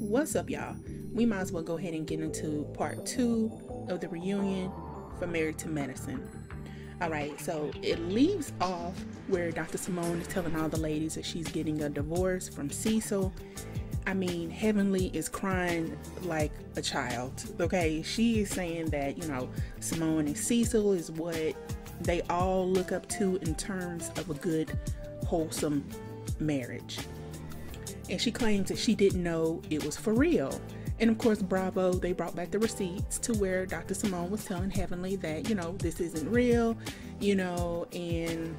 What's up, y'all? We might as well go ahead and get into part 2 of the reunion for Married to Medicine. Alright, so it leaves off where Dr. Simone is telling all the ladies that she's getting a divorce from Cecil. I mean, Heavenly is crying like a child, okay? She is saying that, Simone and Cecil is what they all look up to in terms of a good, wholesome marriage. And she claims that she didn't know it was for real. And of course, bravo, they brought back the receipts to where Dr. Simone was telling Heavenly that, this isn't real, and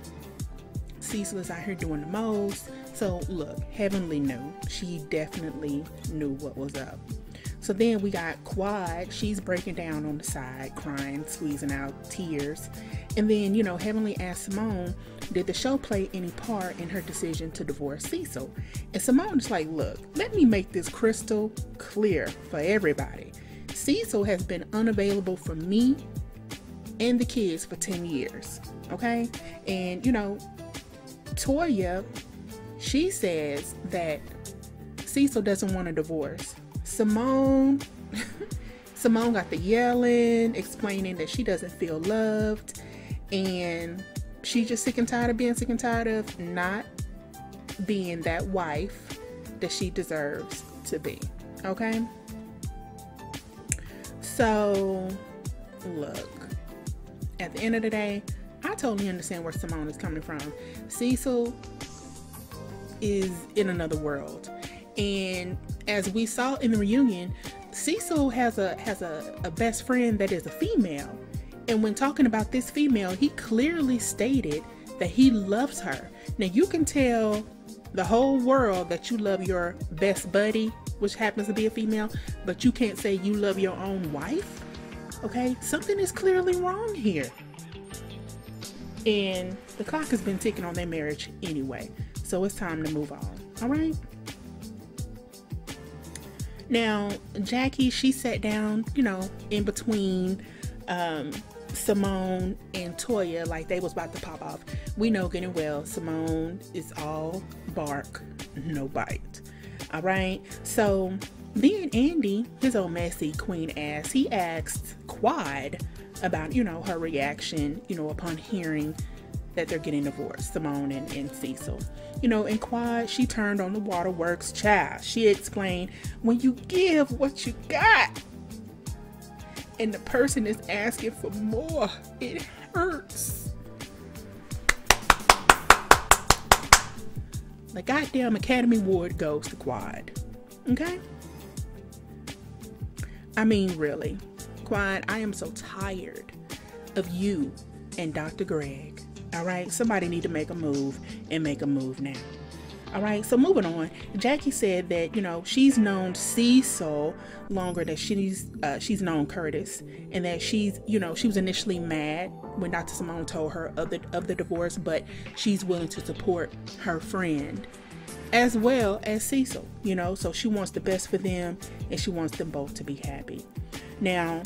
Cecil is out here doing the most. So look, Heavenly knew. She definitely knew what was up. So then we got Quad. She's breaking down on the side, crying, squeezing out tears. And then, Heavenly asked Simone, did the show play any part in her decision to divorce Cecil? And Simone's like, look, let me make this crystal clear for everybody. Cecil has been unavailable for me and the kids for 10 years. Okay? And, Toya, she says that Cecil doesn't want a divorce. Simone got the yelling, explaining that she doesn't feel loved, and she's just sick and tired of being sick and tired of not being that wife that she deserves to be. Okay? So, look, at the end of the day, I totally understand where Simone is coming from. Cecil is in another world. And as we saw in the reunion, Cecil has a best friend that is a female. And when talking about this female, he clearly stated that he loves her. Now you can tell the whole world that you love your best buddy, which happens to be a female, but you can't say you love your own wife. Okay? Something is clearly wrong here. And the clock has been ticking on their marriage anyway. So it's time to move on. All right? Now, Jackie, she sat down, in between Simone and Toya, like they was about to pop off. We know good and well Simone is all bark, no bite. All right? So then Andy, his old messy queen ass, he asked Quad about, her reaction, upon hearing that they're getting divorced, Simone and Cecil. And Quad, she turned on the waterworks child. She explained, when you give what you got and the person is asking for more, it hurts. The goddamn Academy Award goes to Quad. Okay? I mean, really. Quad, I am so tired of you and Dr. Greg. All right, somebody need to make a move and make a move now. All right, so moving on. Jackie said that she's known Cecil longer than she's known Curtis, and that she was initially mad when Dr. Simone told her of the divorce, but she's willing to support her friend as well as Cecil. So she wants the best for them, and she wants them both to be happy. Now,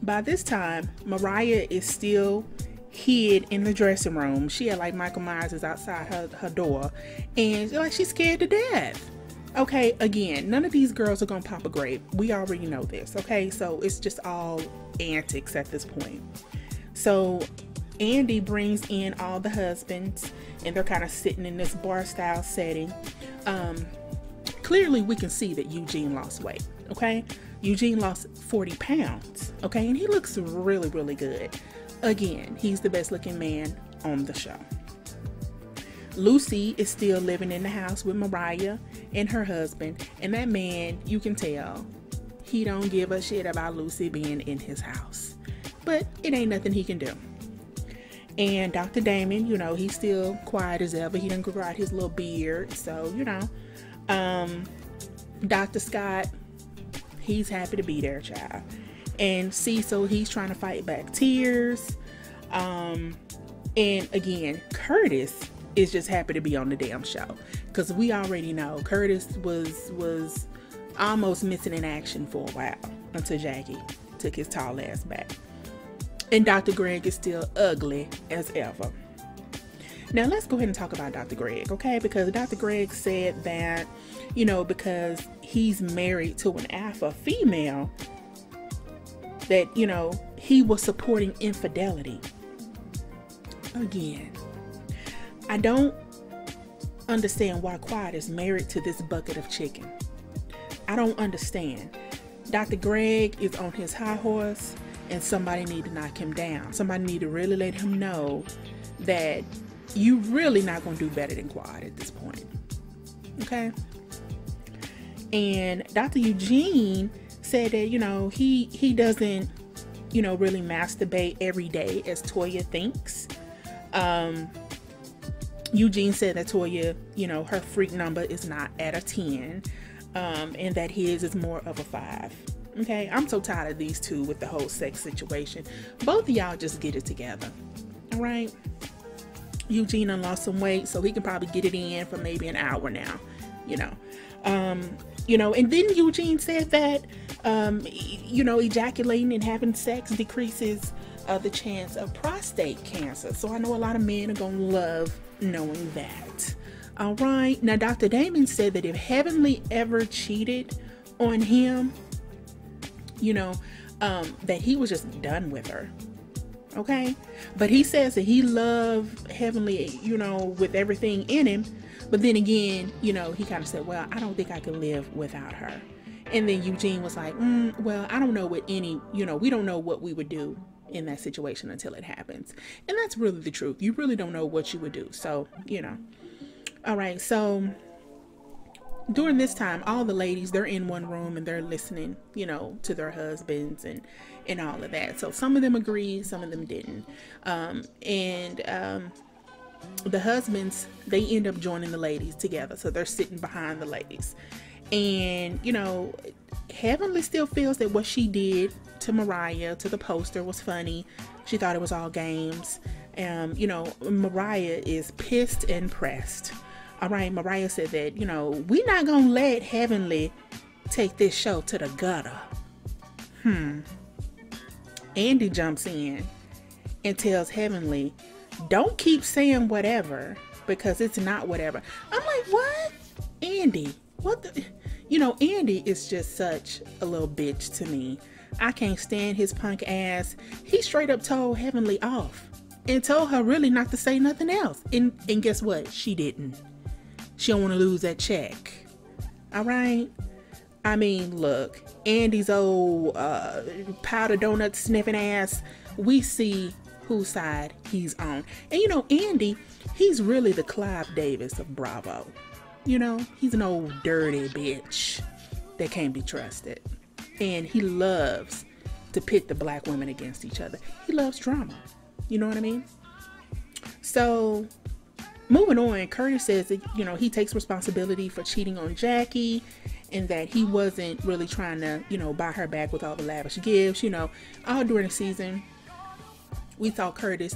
by this time, Mariah is still hid in the dressing room. She had Michael Myers is outside her door, and she's scared to death. Okay, again, none of these girls are gonna pop a grape. We already know this. Okay, so it's just all antics at this point. So Andy brings in all the husbands, and they're kind of sitting in this bar style setting. Clearly we can see that Eugene lost weight. Okay, Eugene lost 40 pounds. Okay, and he looks really, really good. Again, he's the best looking man on the show. Lucy is still living in the house with Mariah and her husband, and that man, you can tell, he don't give a shit about Lucy being in his house. But it ain't nothing he can do. And Dr. Damon, he's still quiet as ever. He didn't grow out his little beard, so Dr. Scott, he's happy to be there, child. And Cecil, he's trying to fight back tears. And again, Curtis is just happy to be on the damn show, because we already know Curtis was almost missing in action for a while until Jackie took his tall ass back. And Dr. Greg is still ugly as ever. Now let's go ahead and talk about Dr. Greg, okay? Because Dr. Greg said that, because he's married to an alpha female, that, he was supporting infidelity. Again, I don't understand why Quiet is married to this bucket of chicken. I don't understand. Dr. Greg is on his high horse, and somebody need to knock him down. Somebody need to really let him know that you really not going to do better than Quiet at this point. Okay? And Dr. Eugene said that, he doesn't, really masturbate every day as Toya thinks. Eugene said that Toya, her freak number is not at a 10, and that his is more of a 5. Okay, I'm so tired of these two with the whole sex situation. Both of y'all just get it together. All right. Eugene done lost some weight, so he can probably get it in for maybe an hour now. And then Eugene said that, ejaculating and having sex decreases the chance of prostate cancer. So I know a lot of men are gonna love knowing that. All right. Now, Dr. Damon said that if Heavenly ever cheated on him, that he was just done with her. Okay. But he says that he loved Heavenly, with everything in him. But then again, he kind of said, well, I don't think I can live without her. And then Eugene was like, well, I don't know what we don't know what we would do in that situation until it happens. And that's really the truth. You really don't know what you would do. So, all right. So during this time, all the ladies, they're in one room and they're listening, to their husbands and all of that. So some of them agreed, some of them didn't. The husbands, they end up joining the ladies together. So they're sitting behind the ladies. And, Heavenly still feels that what she did to Mariah, to the poster, was funny. She thought it was all games. Mariah is pissed and pressed. All right, Mariah said that, we're not going to let Heavenly take this show to the gutter. Andy jumps in and tells Heavenly, don't keep saying whatever, because it's not whatever. I'm like, what? Andy, what the... Andy is just such a little bitch to me. I can't stand his punk ass. He straight up told Heavenly off and told her really not to say nothing else. And guess what? She didn't. She don't want to lose that check. All right? I mean, look, Andy's old powder donut sniffing ass, we see whose side he's on. And Andy, he's really the Clive Davis of Bravo. He's an old dirty bitch that can't be trusted. And he loves to pit the black women against each other. He loves drama. You know what I mean? So, moving on, Curtis says that, he takes responsibility for cheating on Jackie, and that he wasn't really trying to, buy her back with all the lavish gifts. All during the season, we saw Curtis,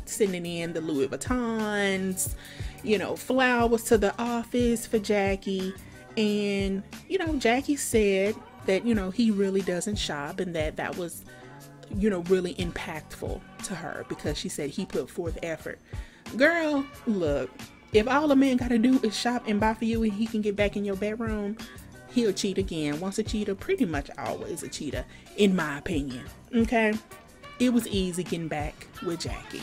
sending in the Louis Vuittons, flowers to the office for Jackie. And, Jackie said that, he really doesn't shop, and that was, really impactful to her, because she said he put forth effort. Girl, look, if all a man got to do is shop and buy for you and he can get back in your bedroom, he'll cheat again. Once a cheater, pretty much always a cheater, in my opinion. Okay? It was easy getting back with Jackie.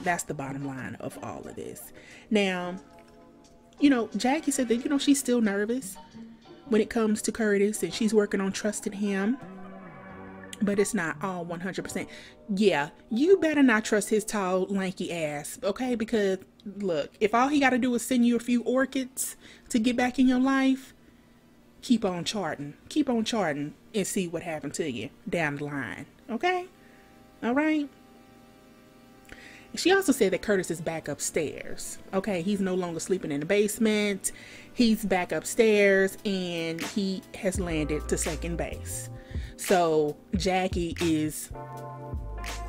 That's the bottom line of all of this. Now, Jackie said that, she's still nervous when it comes to Curtis, and she's working on trusting him, but it's not all 100%. Yeah, you better not trust his tall, lanky ass, okay? Because, look, if all he got to do is send you a few orchids to get back in your life, keep on charting. Keep on charting and see what happened to you down the line, okay? All right. She also said that Curtis is back upstairs. Okay, he's no longer sleeping in the basement. He's back upstairs, and he has landed to second base. So Jackie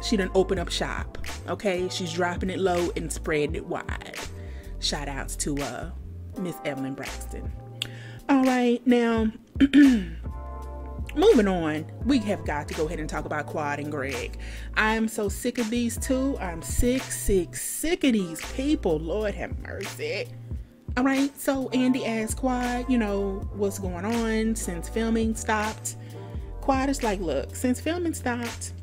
she done opened up shop. Okay, she's dropping it low and spreading it wide. Shout outs to Miss Evelyn Braxton. All right, now moving on, we have got to go ahead and talk about Quad and Greg. I'm so sick of these two. I'm sick of these people. Lord have mercy. All right, so Andy asked Quad, what's going on since filming stopped. Quad is like, look, since filming stopped,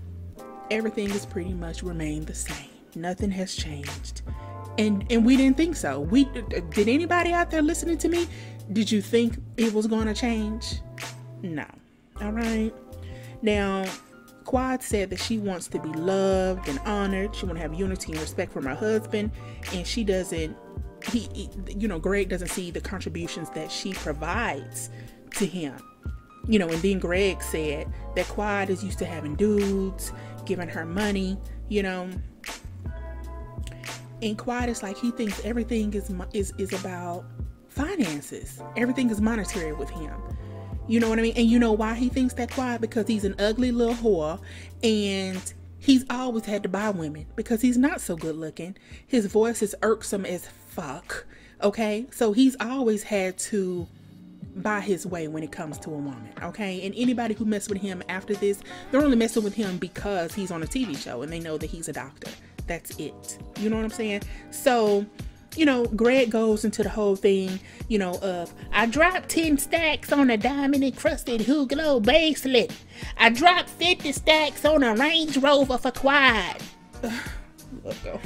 everything has pretty much remained the same. Nothing has changed. And we didn't think so. Did anybody out there listening to me? Did you think it was going to change? No. All right. Now, Quad said that she wants to be loved and honored. She want to have unity and respect from her husband. And she doesn't, Greg doesn't see the contributions that she provides to him. And then Greg said that Quad is used to having dudes giving her money, And Quad is like, he thinks everything is about finances. Everything is monetary with him. You know what I mean? And you know why he thinks that, Quad? Because he's an ugly little whore, and he's always had to buy women because he's not so good looking. His voice is irksome as fuck. Okay? So he's always had to buy his way when it comes to a woman. Okay? And anybody who messes with him after this, they're only messing with him because he's on a TV show and they know that he's a doctor. That's it. You know what I'm saying? So, Greg goes into the whole thing, of, I dropped 10 stacks on a diamond encrusted Hugo bracelet. I dropped 50 stacks on a Range Rover for Quad. Let's go.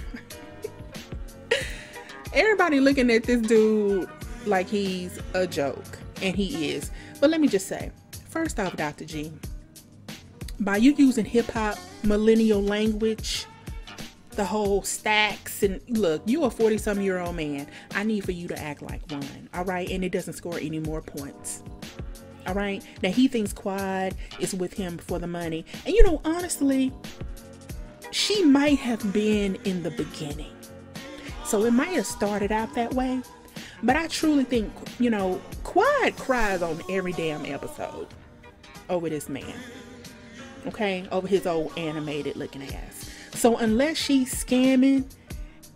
Everybody looking at this dude like he's a joke, and he is. But let me just say, first off, Dr. G, by you using hip-hop millennial language, the whole stacks, and look, you a 40-some-year-old man. I need for you to act like one, all right? And it doesn't score any more points, all right? Now, he thinks Quad is with him for the money. And, honestly, she might have been in the beginning. So it might have started out that way. But I truly think, Quad cries on every damn episode over this man, okay? Over his old animated looking ass. So unless she's scamming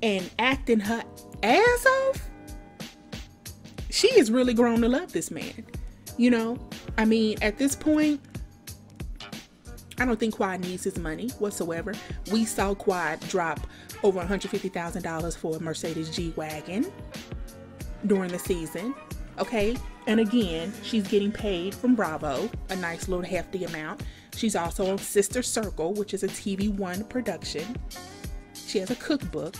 and acting her ass off, she is really grown to love this man. I mean, at this point, I don't think Quad needs his money whatsoever. We saw Quad drop over $150,000 for a Mercedes G-Wagon during the season. Okay. And again, she's getting paid from Bravo, a nice little hefty amount. She's also on Sister Circle, which is a TV One production. She has a cookbook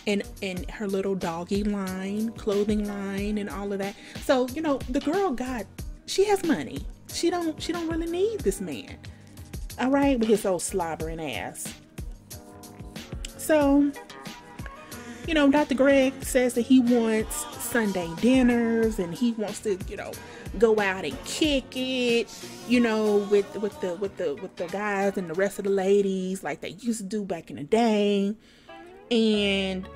and her little doggy line, clothing line, and all of that. So, the girl she has money. She don't really need this man. All right, with his old slobbering ass. So, Dr. Greg says that he wants Sunday dinners and he wants to, go out and kick it, with the guys and the rest of the ladies like they used to do back in the day. And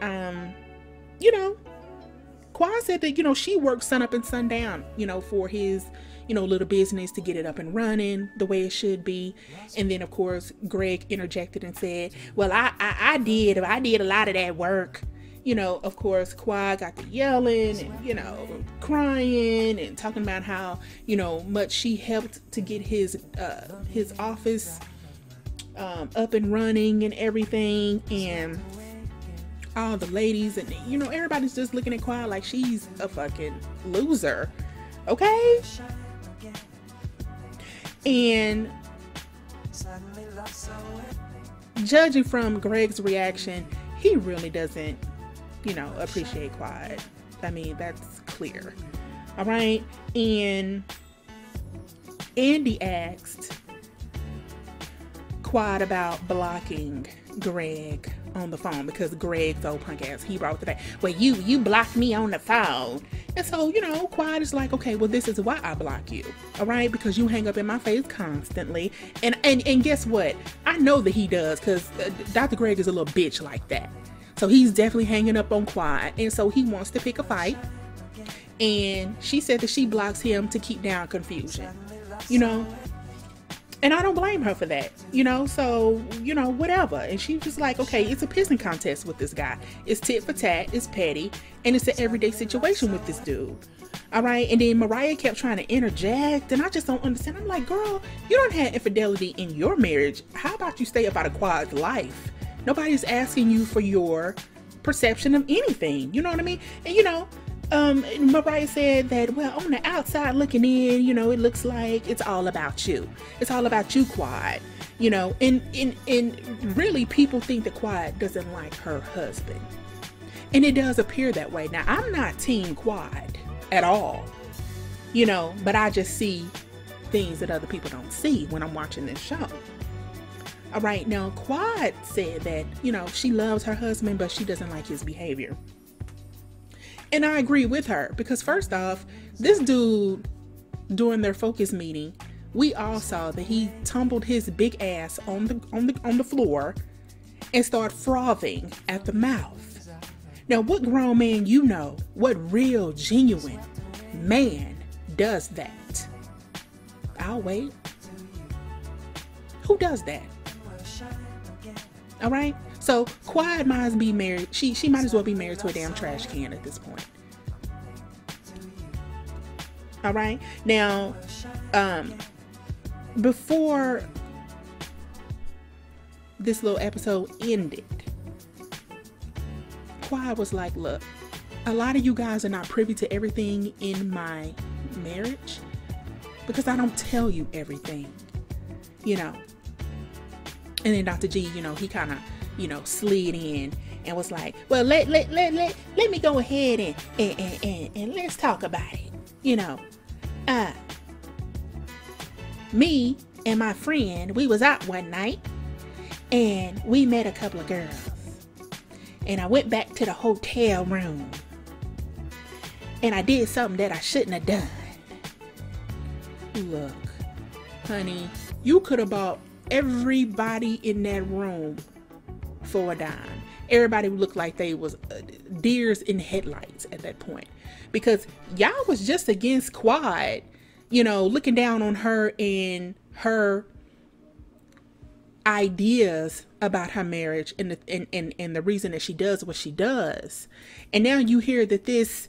Quad said that, she works sun up and sundown, for his, little business to get it up and running the way it should be. And then of course Greg interjected and said, well, I did a lot of that work. Of course, Quad got to yelling and, crying and talking about how, much she helped to get his office up and running and everything. And all the ladies and, everybody's just looking at Quad like she's a fucking loser. Okay? And judging from Greg's reaction, he really doesn't, appreciate Quad. I mean, that's clear. All right. And Andy asked Quad about blocking Greg on the phone because Greg's old punk ass, he brought the back. Well, you blocked me on the phone. And so, Quad is like, okay, well, this is why I block you. All right. Because you hang up in my face constantly. And guess what? I know that he does because Dr. Greg is a little bitch like that. So he's definitely hanging up on Quad. And so he wants to pick a fight. And she said that she blocks him to keep down confusion. And I don't blame her for that, you know, so, you know, whatever. And she was like, okay, it's a pissing contest with this guy. It's tit for tat, it's petty, and it's an everyday situation with this dude. All right. And then Mariah kept trying to interject, and I just don't understand. I'm like, girl, you don't have infidelity in your marriage. How about you stay up out of Quad's life? Nobody's asking you for your perception of anything. You know what I mean? And, you know, Mariah said that, well, on the outside looking in, you know, it looks like it's all about you. It's all about you, Quad. You know, and really people think that Quad doesn't like her husband. And it does appear that way. Now, I'm not team Quad at all, you know, but I just see things that other people don't see when I'm watching this show. All right. Now, Quad said that, you know, she loves her husband, but she doesn't like his behavior. And I agree with her, because first off, this dude, during their focus meeting, we all saw that he tumbled his big ass on the floor and started frothing at the mouth. Now, what grown man, you know, what real, genuine man does that? I'll wait. Who does that? All right. So Quad might as be married. She might as well be married to a damn trash can at this point. All right. Now, before this little episode ended, Quad was like, look, a lot of you guys are not privy to everything in my marriage because I don't tell you everything, you know. And then Dr. G, you know, he kind of, you know, slid in and was like, well, let me go ahead and let's talk about it. You know, me and my friend, we was out one night and we met a couple of girls, and I went back to the hotel room and I did something that I shouldn't have done. Look, honey, you could have bought everybody in that room for a dime. Everybody looked like they was deers in headlights at that point, because y'all was just against Quad, you know, looking down on her and her ideas about her marriage and the reason that she does what she does. And now you hear that this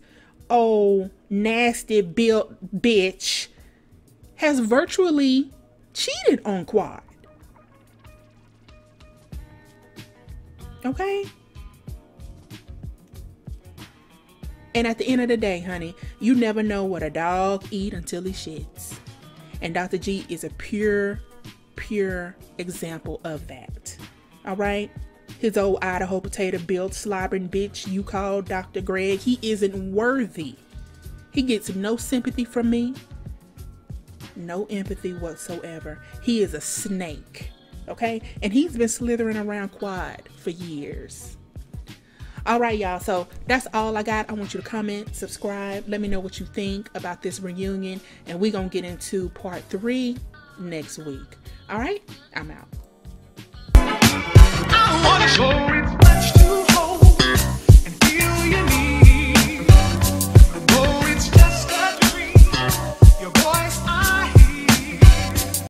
old nasty built bitch has virtually cheated on Quad. Okay. And at the end of the day, honey, you never know what a dog eat until he shits. And Dr. G is a pure example of that. All right. His old Idaho potato built slobbering bitch you call Dr. Greg, he isn't worthy. He gets no sympathy from me. No empathy whatsoever. He is a snake. Okay. And he's been slithering around Quad for years. All right, y'all. So that's all I got. I want you to comment, subscribe. Let me know what you think about this reunion. And we're going to get into part 3 next week. All right. I'm out. I want to show you.